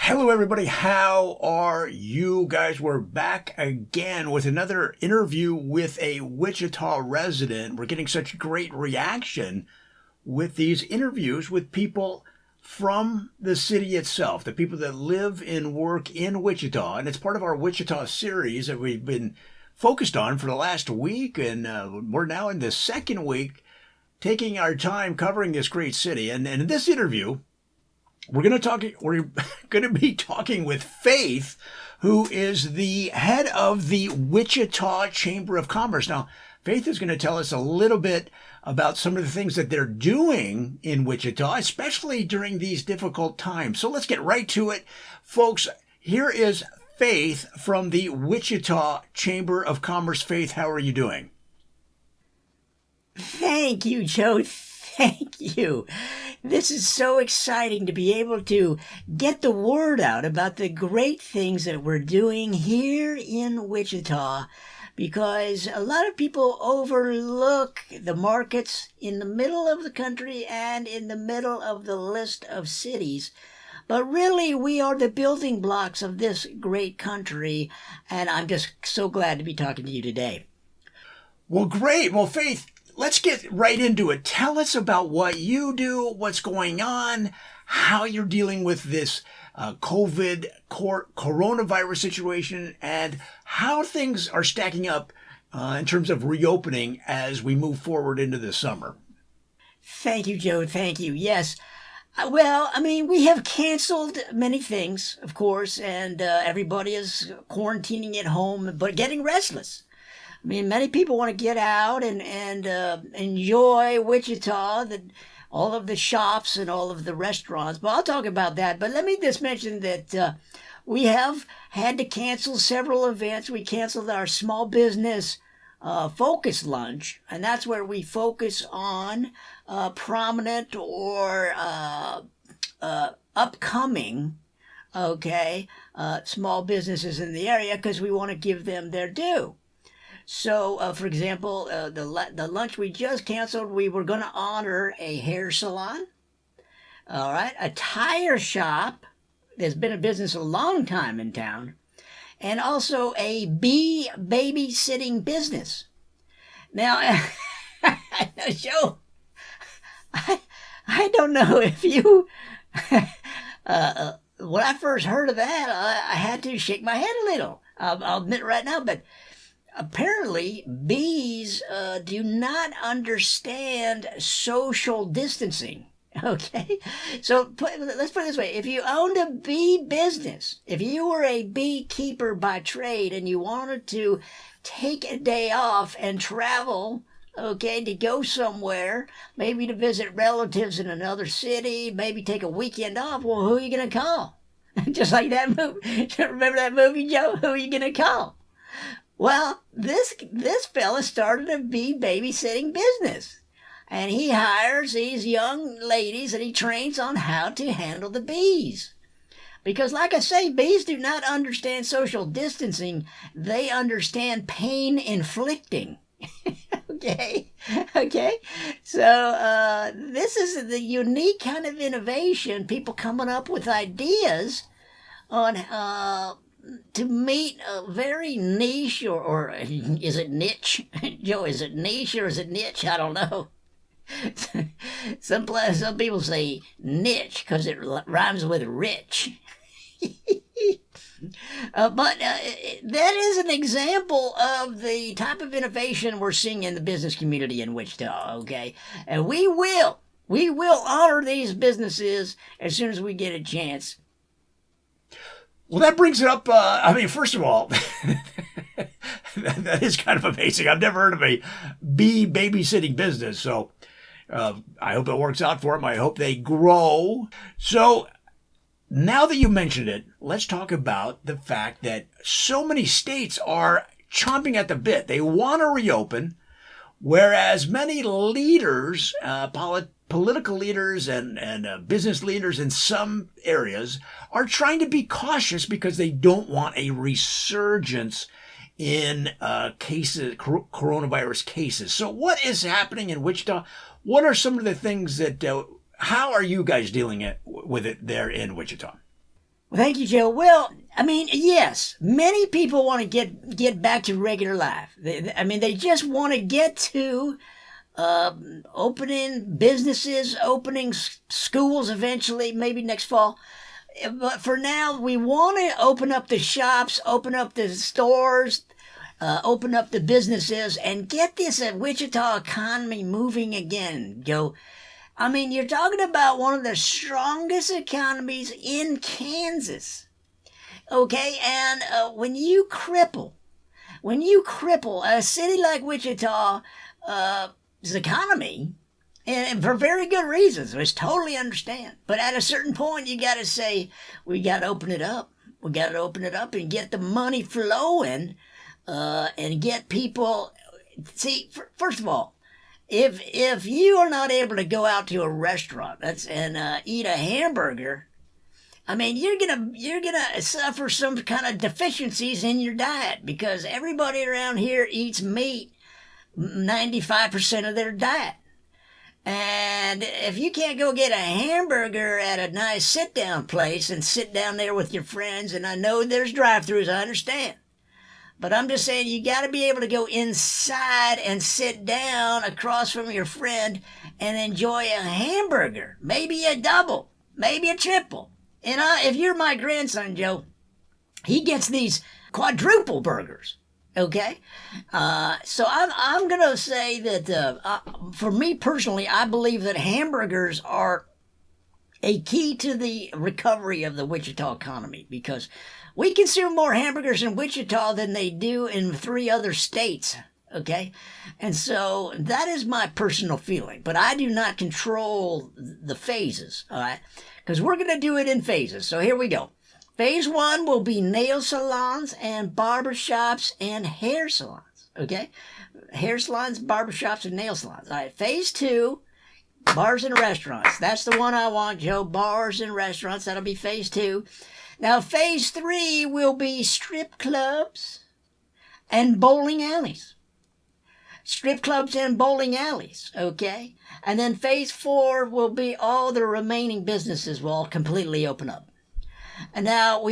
Hello, everybody. How are you guys? We're back again with another interview with a Wichita resident. We're getting such great reaction with these interviews with people from the city itself, the people that live and work in Wichita. And it's part of our Wichita series that we've been focused on for the last week. And we're now in the second week taking our time covering this great city. And in this interview, we're going to be talking with Faith, who is the head of the Wichita Chamber of Commerce. Now, Faith is going to tell us a little bit about some of the things that they're doing in Wichita, especially during these difficult times. So let's get right to it. Folks, here is Faith from the Wichita Chamber of Commerce. Faith, how are you doing? Thank you, Joe. Thank you. This is so exciting to be able to get the word out about the great things that we're doing here in Wichita, because a lot of people overlook the markets in the middle of the country and in the middle of the list of cities. But really, we are the building blocks of this great country, and I'm just so glad to be talking to you today. Well, great. Well, Faith, let's get right into it. Tell us about what you do, what's going on, how you're dealing with this coronavirus situation, and how things are stacking up in terms of reopening as we move forward into the summer. Thank you, Joe. Thank you. Yes. Well, we have canceled many things, of course, and everybody is quarantining at home, but getting restless. Many people want to get out and enjoy Wichita, all of the shops and all of the restaurants. But I'll talk about that. But let me just mention that we have had to cancel several events. We canceled our small business focus lunch, and that's where we focus on prominent or upcoming, small businesses in the area, because we want to give them their due. So, for example, the lunch we just canceled, we were going to honor a hair salon, all right, a tire shop that's been in business a long time in town, and also a bee babysitting business. Now, Joe, I don't know if you, when I first heard of that, I had to shake my head a little. I'll admit right now, but apparently, bees do not understand social distancing, okay? So let's put it this way. If you owned a bee business, if you were a beekeeper by trade and you wanted to take a day off and travel, to go somewhere, maybe to visit relatives in another city, maybe take a weekend off, well, who are you going to call? Just like that movie. Remember that movie, Joe? Who are you going to call? Well, this fella started a bee babysitting business, and he hires these young ladies and he trains on how to handle the bees. Because like I say, bees do not understand social distancing. They understand pain inflicting. Okay. So this is the unique kind of innovation, people coming up with ideas on to meet a very niche, or is it niche? Joe, is it niche or is it niche? I don't know. Some people say niche because it rhymes with rich. But that is an example of the type of innovation we're seeing in the business community in Wichita, okay? And we will honor these businesses as soon as we get a chance. Well, that brings it up. First of all, that is kind of amazing. I've never heard of a bee babysitting business. So I hope it works out for them. I hope they grow. So now that you mentioned it, let's talk about the fact that so many states are chomping at the bit. They want to reopen, whereas many leaders, political leaders and business leaders in some areas are trying to be cautious because they don't want a resurgence in coronavirus cases. So what is happening in Wichita? What are some of the things that, how are you guys dealing with it there in Wichita? Well, thank you, Joe. Well, I mean, yes, many people want to get back to regular life. They just want to get to opening businesses, opening schools eventually, maybe next fall. But for now, we want to open up the shops, open up the stores, open up the businesses, and get this Wichita economy moving again, Joe. I mean, you're talking about one of the strongest economies in Kansas. Okay, and when you cripple a city like Wichita's economy, and for very good reasons, which totally understand. But at a certain point, you got to say, we got to open it up. We got to open it up and get the money flowing, and get people. See, first of all, if you are not able to go out to a restaurant and eat a hamburger, I mean, you're gonna suffer some kind of deficiencies in your diet, because everybody around here eats meat 95% of their diet. And if you can't go get a hamburger at a nice sit-down place and sit down there with your friends, and I know there's drive-thrus, I understand. But I'm just saying, you got to be able to go inside and sit down across from your friend and enjoy a hamburger. Maybe a double, maybe a triple. And if you're my grandson, Joe, he gets these quadruple burgers. Okay? So I'm going to say that for me personally, I believe that hamburgers are a key to the recovery of the Wichita economy, because we consume more hamburgers in Wichita than they do in 3 other states, okay? And so that is my personal feeling. But I do not control the phases, all right? Because we're going to do it in phases. So here we go. Phase 1 will be nail salons and barbershops and hair salons, okay? Hair salons, barbershops, and nail salons. All right, Phase 2, bars and restaurants. That's the one I want, Joe. Bars and restaurants. That'll be Phase 2. Now, Phase 3 will be strip clubs and bowling alleys. Strip clubs and bowling alleys, okay? And then Phase 4 will be all the remaining businesses will all completely open up. And now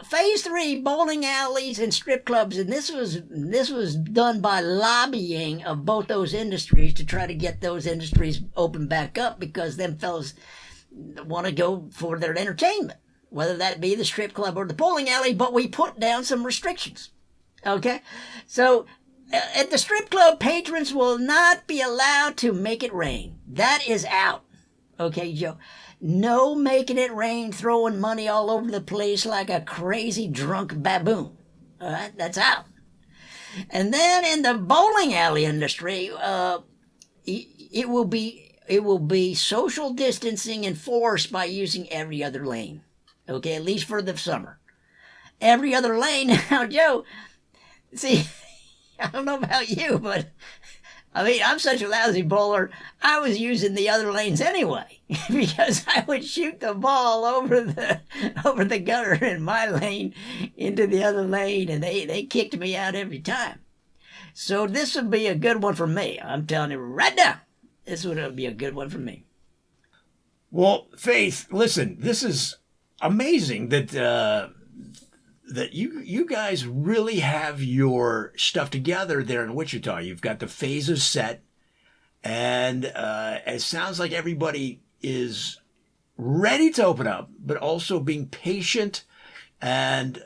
Phase 3, bowling alleys and strip clubs, and this was done by lobbying of both those industries to try to get those industries open back up, because them fellas want to go for their entertainment, whether that be the strip club or the bowling alley, but we put down some restrictions, okay? So at the strip club, patrons will not be allowed to make it rain. That is out, okay, Joe? No making it rain, throwing money all over the place like a crazy drunk baboon. All right, that's out. And then in the bowling alley industry, it will be social distancing enforced by using every other lane. Okay, at least for the summer. Every other lane. Now, Joe, see, I don't know about you, but I mean, I'm such a lousy bowler, I was using the other lanes anyway, because I would shoot the ball over the gutter in my lane into the other lane, and they kicked me out every time. So this would be a good one for me. I'm telling you right now, this would be a good one for me. Well, Faith, listen, this is amazing that you guys really have your stuff together there in Wichita. You've got the phases set, and it sounds like everybody is ready to open up, but also being patient and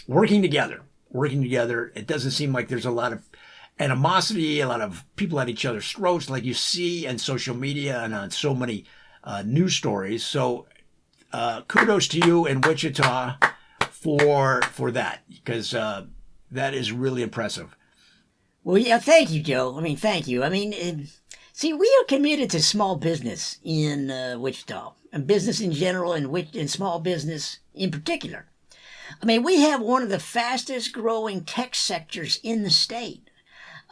working together. It doesn't seem like there's a lot of animosity, a lot of people at each other's throats like you see in social media and on so many news stories. So kudos to you in Wichita for that, because that is really impressive. Well, yeah, thank you, Joe. I mean, thank you. I mean, see, we are committed to small business in Wichita, and business in general, and small business in particular. I mean, we have one of the fastest growing tech sectors in the state.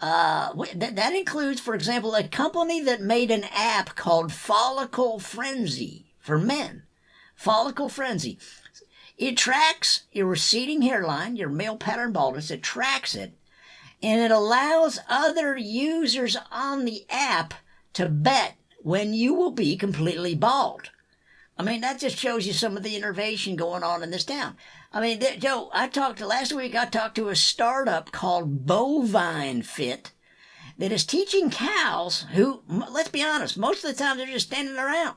That includes, for example, a company that made an app called Follicle Frenzy for men. Follicle Frenzy. It tracks your receding hairline, your male pattern baldness. It tracks it, and it allows other users on the app to bet when you will be completely bald. I mean, that just shows you some of the innovation going on in this town. I mean, Joe, last week I talked to a startup called Bovine Fit that is teaching cows who, let's be honest, most of the time they're just standing around.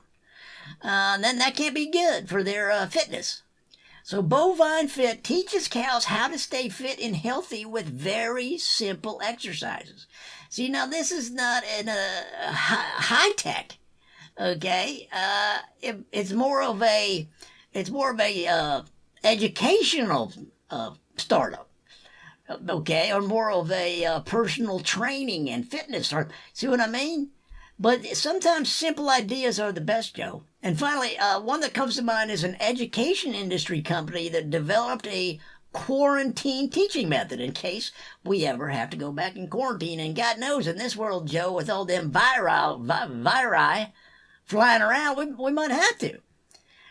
Then that can't be good for their fitness. So Bovine Fit teaches cows how to stay fit and healthy with very simple exercises. See, now this is not in a high tech, okay? It's more of a educational startup, okay, or more of a personal training and fitness. Or see what I mean? But sometimes simple ideas are the best, Joe. And finally, one that comes to mind is an education industry company that developed a quarantine teaching method in case we ever have to go back in quarantine. And God knows, in this world, Joe, with all them viri flying around, we might have to.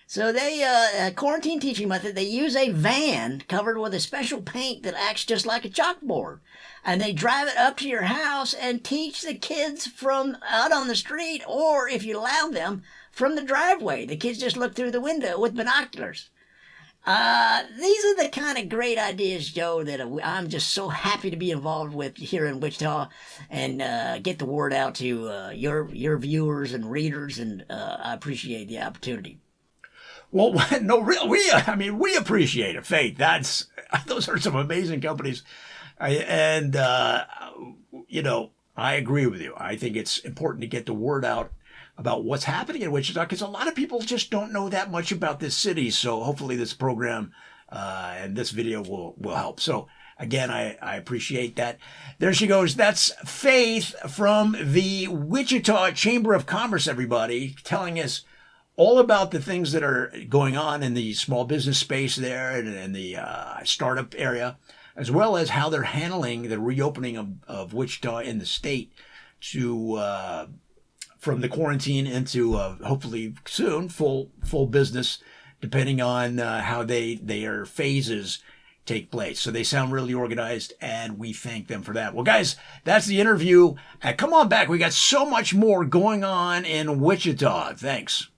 So they, quarantine teaching method, they use a van covered with a special paint that acts just like a chalkboard. And they drive it up to your house and teach the kids from out on the street, or if you allow them, from the driveway. The kids just look through the window with binoculars. These are the kind of great ideas, Joe, that I'm just so happy to be involved with here in Wichita and get the word out to your viewers and readers, and I appreciate the opportunity. Well, no, we appreciate it, Faith. Those are some amazing companies. I agree with you. I think it's important to get the word out about what's happening in Wichita, because a lot of people just don't know that much about this city. So hopefully this program and this video will help. So again, I appreciate that. There she goes. That's Faith from the Wichita Chamber of Commerce, everybody, telling us all about the things that are going on in the small business space there and the startup area, as well as how they're handling the reopening of Wichita in the state to from the quarantine into hopefully soon full business, depending on how their phases take place. So they sound really organized, and we thank them for that. Well, guys, that's the interview. Come on back. We got so much more going on in Wichita. Thanks.